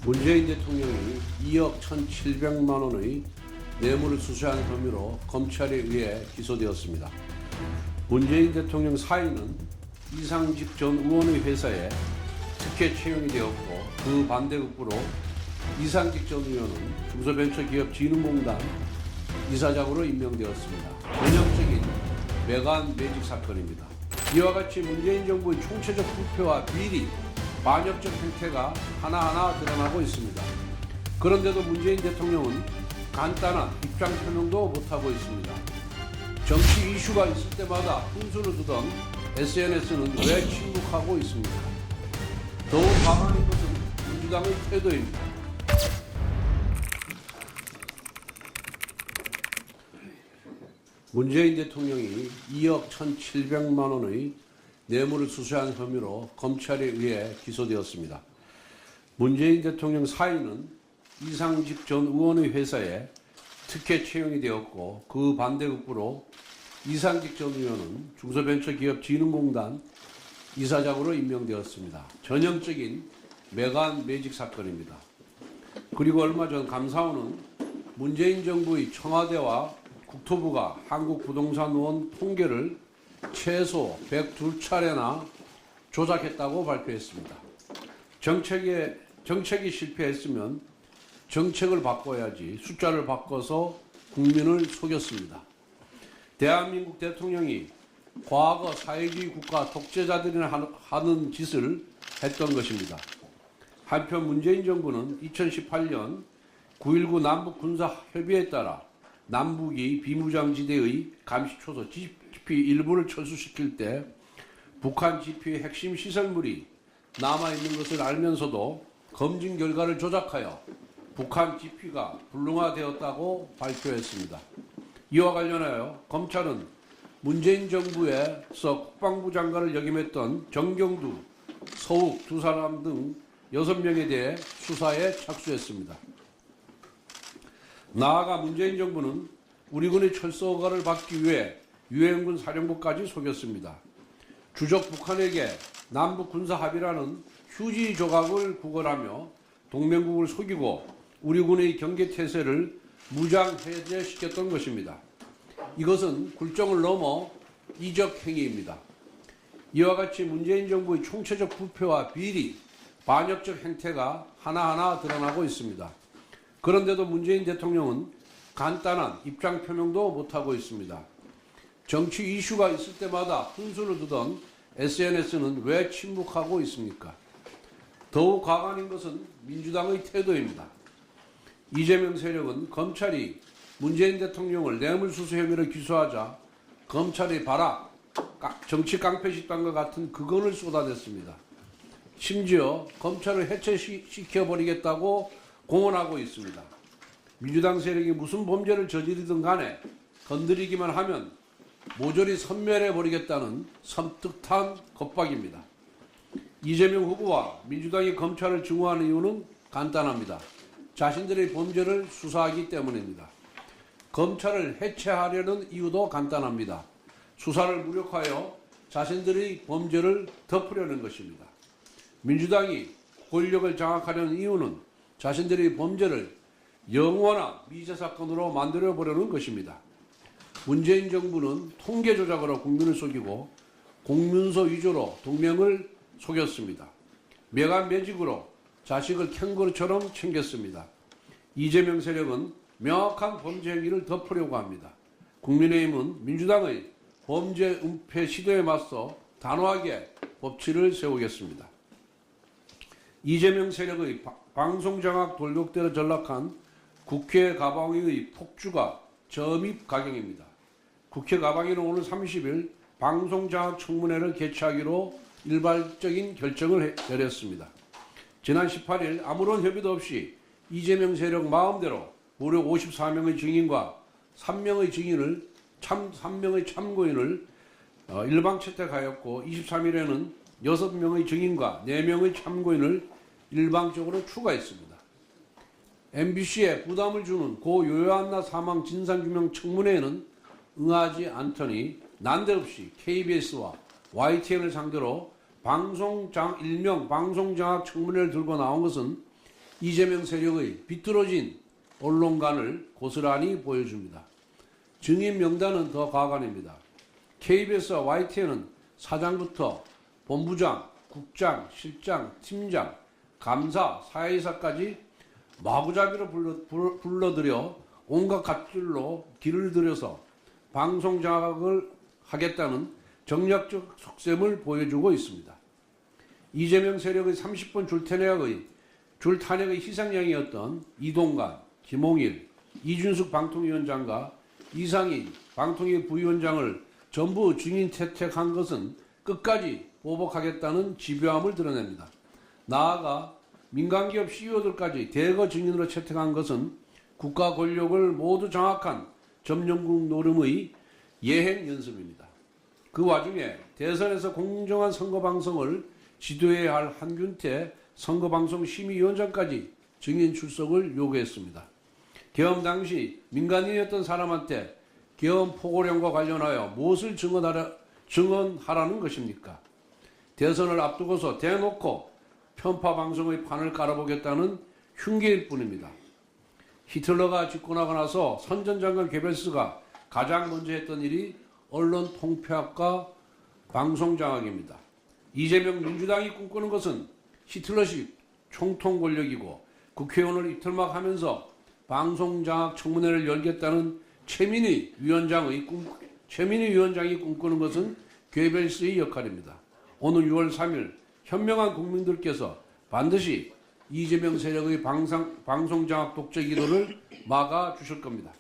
문재인 대통령이 2억 1,700만 원의 뇌물을 수수한 혐의로 검찰에 의해 기소되었습니다. 문재인 대통령 사인은 이상직 전 의원의 회사에 특혜 채용이 되었고, 그 반대급부로 이상직 전 의원은 중소벤처기업진흥공단 이사장으로 임명되었습니다. 전형적인 매간 매직 사건입니다. 이와 같이 문재인 정부의 총체적 부패와 비리, 반역적 행태가 하나하나 드러나고 있습니다. 그런데도 문재인 대통령은 간단한 입장 표명도 못하고 있습니다. 정치 이슈가 있을 때마다 훈수를 두던 SNS는 왜 침묵하고 있습니까? 더욱 과감한 것은 민주당의 태도입니다. 문재인 대통령이 2억 1,700만 원의 뇌물을 수수한 혐의로 검찰에 의해 기소되었습니다. 문재인 대통령 사인은 이상직 전 의원의 회사에 특혜 채용이 되었고, 그 반대급부로 이상직 전 의원은 중소벤처기업진흥공단 이사장으로 임명되었습니다. 전형적인 매간 매직 사건입니다. 그리고 얼마 전 감사원은 문재인 정부의 청와대와 국토부가 한국부동산원 통계를 최소 102차례나 조작했다고 발표했습니다. 정책이 실패했으면 정책을 바꿔야지 숫자를 바꿔서 국민을 속였습니다. 대한민국 대통령이 과거 사회주의 국가 독재자들이나 하는 짓을 했던 것입니다. 한편 문재인 정부는 2018년 9.19 남북군사협의에 따라 남북이 비무장지대의 감시초소 GP 일부를 철수시킬 때 북한 GP의 핵심 시설물이 남아있는 것을 알면서도 검증 결과를 조작하여 북한 GP가 불능화되었다고 발표했습니다. 이와 관련하여 검찰은 문재인 정부에서 국방부 장관을 역임했던 정경두, 서욱 두 사람 등 6명에 대해 수사에 착수했습니다. 나아가 문재인 정부는 우리 군의 철수 허가를 받기 위해 유엔군 사령부까지 속였습니다. 주적 북한에게 남북 군사 합의라는 휴지 조각을 구걸하며 동맹국을 속이고 우리 군의 경계 태세를 무장 해제시켰던 것입니다. 이것은 굴종을 넘어 이적 행위입니다. 이와 같이 문재인 정부의 총체적 부패와 비리, 반역적 행태가 하나하나 드러나고 있습니다. 그런데도 문재인 대통령은 간단한 입장 표명도 못하고 있습니다. 정치 이슈가 있을 때마다 훈수를 두던 SNS는 왜 침묵하고 있습니까? 더욱 과감한 것은 민주당의 태도입니다. 이재명 세력은 검찰이 문재인 대통령을 뇌물수수 혐의로 기소하자 검찰의 발악, 정치 깡패 집단과 같은 극언을 쏟아냈습니다. 심지어 검찰을 해체시켜버리겠다고 공언하고 있습니다. 민주당 세력이 무슨 범죄를 저지르든 간에 건드리기만 하면 모조리 섬멸해버리겠다는 섬뜩한 겁박입니다. 이재명 후보와 민주당이 검찰을 증오하는 이유는 간단합니다. 자신들의 범죄를 수사하기 때문입니다. 검찰을 해체하려는 이유도 간단합니다. 수사를 무력화하여 자신들의 범죄를 덮으려는 것입니다. 민주당이 권력을 장악하려는 이유는 자신들의 범죄를 영원한 미제 사건으로 만들어보려는 것입니다. 문재인 정부는 통계 조작으로 국민을 속이고 공문서 위조로 동맹을 속였습니다. 매간 매직으로 자식을 캥거루처럼 챙겼습니다. 이재명 세력은 명확한 범죄 행위를 덮으려고 합니다. 국민의힘은 민주당의 범죄 은폐 시도에 맞서 단호하게 법치를 세우겠습니다. 이재명 세력의 방송장악 돌격대로 전락한 국회 가방위의 폭주가 점입 가경입니다. 국회 가방위는 오늘 30일 방송장악 청문회를 개최하기로 일괄적인 결정을 내렸습니다. 지난 18일 아무런 협의도 없이 이재명 세력 마음대로 무려 54명의 증인과 3명의 참고인을 일방 채택하였고, 23일에는 6명의 증인과 4명의 참고인을 일방적으로 추가했습니다. MBC에 부담을 주는 고 요한나 사망 진상규명 청문회에는 응하지 않더니 난데없이 KBS와 YTN을 상대로 일명 방송장악 청문회를 들고 나온 것은 이재명 세력의 비뚤어진 언론관을 고스란히 보여줍니다. 증인 명단은 더 가관입니다. KBS와 YTN은 사장부터 본부장, 국장, 실장, 팀장, 감사, 사회이사까지 마구잡이로 불러들여 온갖 갑질로 길을 들여서 방송 장악을 하겠다는 정략적 속셈을 보여주고 있습니다. 이재명 세력의 30번 줄탄핵의 희생양이었던 이동관, 김홍일, 이준숙 방통위원장과 이상인 방통위 부위원장을 전부 증인 채택한 것은 끝까지 보복하겠다는 집요함을 드러냅니다. 나아가 민간기업 CEO들까지 대거 증인으로 채택한 것은 국가 권력을 모두 장악한 점령국 노름의 예행 연습입니다. 그 와중에 대선에서 공정한 선거방송을 지도해야 할 한균태 선거방송심의위원장까지 증인 출석을 요구했습니다. 계엄 당시 민간인이었던 사람한테 계엄 포고령과 관련하여 무엇을 증언하라는 것입니까? 대선을 앞두고서 대놓고 편파 방송의 판을 깔아보겠다는 흉계일 뿐입니다. 히틀러가 집권하고 나서 선전장관 게벨스가 가장 먼저 했던 일이 언론 통폐합과 방송 장악입니다. 이재명 민주당이 꿈꾸는 것은 히틀러식 총통 권력이고 국회의원을 이틀막 하면서 방송 장악 청문회를 열겠다는 최민희 위원장이 꿈꾸는 것은 게벨스의 역할입니다. 오늘 6월 3일 현명한 국민들께서 반드시 이재명 세력의 방송 장악 독재 기도를 막아 주실 겁니다.